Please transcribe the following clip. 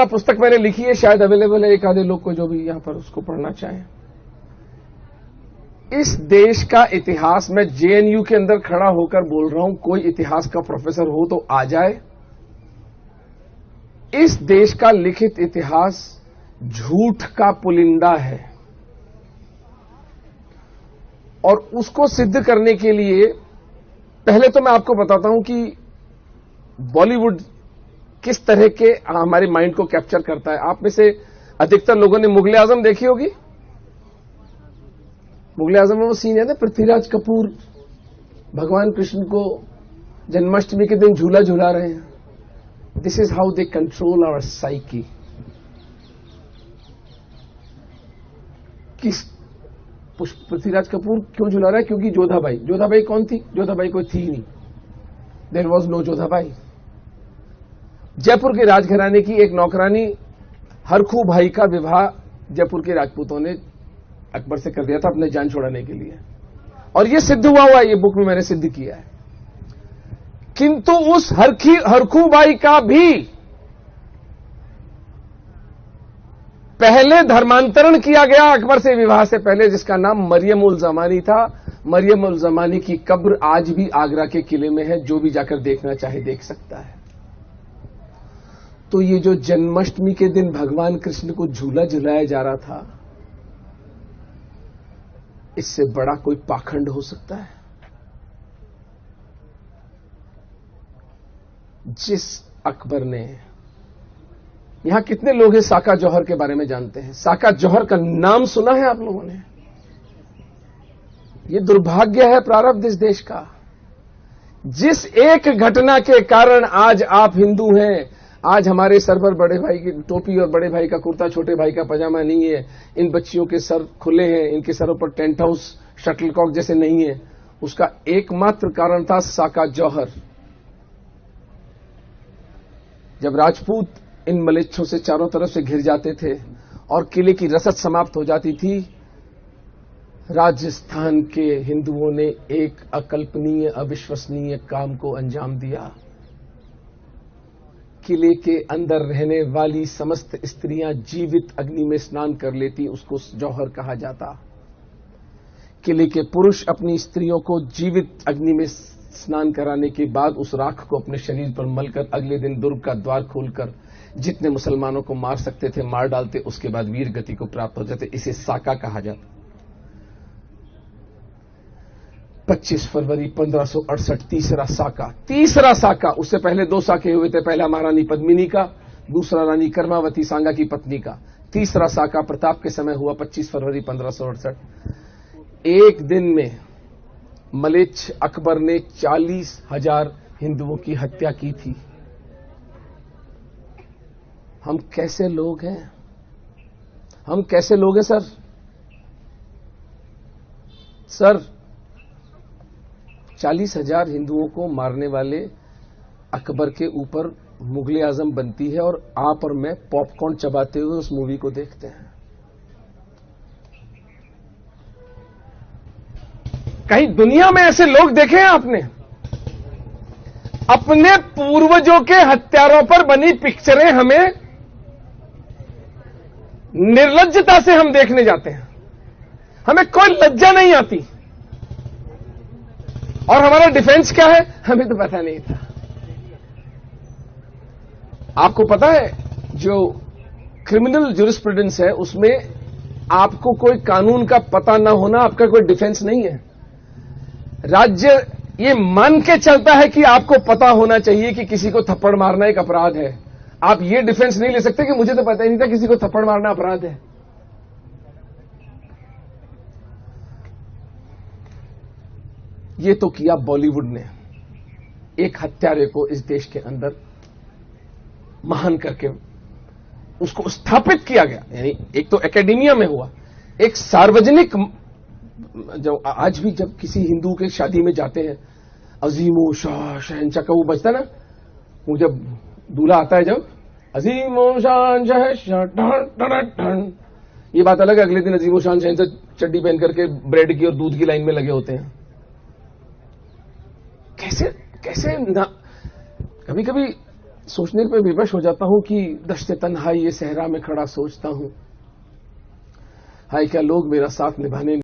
बड़ा पुस्तक मैंने लिखी है, शायद अवेलेबल है एक आधे लोग को जो भी यहां पर उसको पढ़ना चाहें। इस देश का इतिहास, मैं जेएनयू के अंदर खड़ा होकर बोल रहा हूं, कोई इतिहास का प्रोफेसर हो तो आ जाए। इस देश का लिखित इतिहास झूठ का पुलिंदा है, और उसको सिद्ध करने के लिए पहले तो मैं आपको बताता हूं कि बॉलीवुड किस तरह के हमारे माइंड को कैप्चर करता है। आप में से अधिकतर लोगों ने मुगले आजम देखी होगी। मुगले आजम में वो सीन है ना, पृथ्वीराज कपूर भगवान कृष्ण को जन्माष्टमी के दिन झूला झूला रहे हैं। This is how they control our psyche. किस पृथ्वीराज कपूर क्यों झूला रहा है? क्योंकि जोधाबाई। जोधाबाई कौन थी? जोधाबाई कोई थी नहीं, there was no Jodhabai. Jaipur के राजघराने की एक नौकरानी हरखू भाई का विवाह जयपुर के राजपूतों ने अकबर से कर दिया था अपने जान छुड़ाने के लिए, और यह सिद्ध हुआ है, ये बुक में मैंने सिद्ध किया है। किंतु उस हरखू बाई का भी पहले धर्मांतरण किया गया अकबर से विवाह से पहले, जिसका नाम मरियम उल जमानी था। मरियम उल जमानी की कब्र आज भी आगरा के किले में है, जो भी जाकर देखना चाहे देख सकता है। तो ये जो जन्माष्टमी के दिन भगवान कृष्ण को झूला झुलाया जा रहा था, इससे बड़ा कोई पाखंड हो सकता है? जिस अकबर ने, यहां कितने लोग हैं साका जौहर के बारे में जानते हैं? साका जौहर का नाम सुना है आप लोगों ने? यह दुर्भाग्य है प्रारब्ध इस देश का। जिस एक घटना के कारण आज आप हिंदू हैं, आज हमारे सर पर बड़े भाई की टोपी और बड़े भाई का कुर्ता, छोटे भाई का पजामा नहीं है, इन बच्चियों के सर खुले हैं, इनके सरों पर टेंट हाउस शटलकॉक जैसे नहीं है, उसका एकमात्र कारण था साका जौहर। जब राजपूत इन मलेच्छों से चारों तरफ से घिर जाते थे और किले की रसद समाप्त हो जाती थी, राजस्थान के हिंदुओं ने एक अकल्पनीय, अविश्वसनीय काम को अंजाम दिया। किले के अंदर रहने वाली समस्त स्त्रियां जीवित अग्नि में स्नान कर लेती, उसको जौहर कहा जाता। किले के पुरुष अपनी स्त्रियों को जीवित अग्नि में स्नान कराने के बाद उस राख को अपने शरीर पर मलकर अगले दिन दुर्ग का द्वार खोलकर जितने मुसलमानों को मार सकते थे मार डालते, उसके बाद वीर गति को प्राप्त हो जाते। इसे साका कहा जाता। 25 फरवरी 1568 तीसरा साका। उससे पहले 2 साके हुए थे, पहला महारानी पद्मिनी का, दूसरा रानी कर्मावती सांगा की पत्नी का। तीसरा साका प्रताप के समय हुआ 25 फरवरी 1568। एक दिन में मलेच्छ अकबर ने 40,000 हिंदुओं की हत्या की थी। हम कैसे लोग हैं? हम कैसे लोग हैं सर 40,000 हिंदुओं को मारने वाले अकबर के ऊपर मुगले आजम बनती है, और आप और मैं पॉपकॉर्न चबाते हुए उस मूवी को देखते हैं। कहीं दुनिया में ऐसे लोग देखे हैं आपने? अपने पूर्वजों के हत्यारों पर बनी पिक्चरें हमें निर्लज्जता से हम देखने जाते हैं, हमें कोई लज्जा नहीं आती। और हमारा डिफेंस क्या है? हमें तो पता नहीं था। आपको पता है जो क्रिमिनल ज्यूरिस्प्रूडेंस है उसमें आपको कोई कानून का पता ना होना आपका कोई डिफेंस नहीं है। राज्य ये मान के चलता है कि आपको पता होना चाहिए कि किसी को थप्पड़ मारना एक अपराध है। आप ये डिफेंस नहीं ले सकते कि मुझे तो पता ही नहीं था किसी को थप्पड़ मारना अपराध है। ये तो किया बॉलीवुड ने। एक हत्यारे को इस देश के अंदर महान करके उसको स्थापित किया गया। यानी एक तो एकेडमिया में हुआ, एक सार्वजनिक, जो आज भी जब किसी हिंदू के शादी में जाते हैं अजीमो शाह शहंशाह का वो बजता ना, वो जब दूल्हा आता है जब अजीमो शाह शहंशाह, ये बात अलग है। अगले दिन अजीमो शाह शहंशाह चड्डी पहन करके ब्रेड की और दूध की लाइन में लगे होते हैं। कैसे कैसे ना, कभी कभी सोचने पे विवश हो जाता हूं कि दश्त तन्हाई ये सहरा में खड़ा सोचता हूं, हाय क्या लोग मेरा साथ निभाने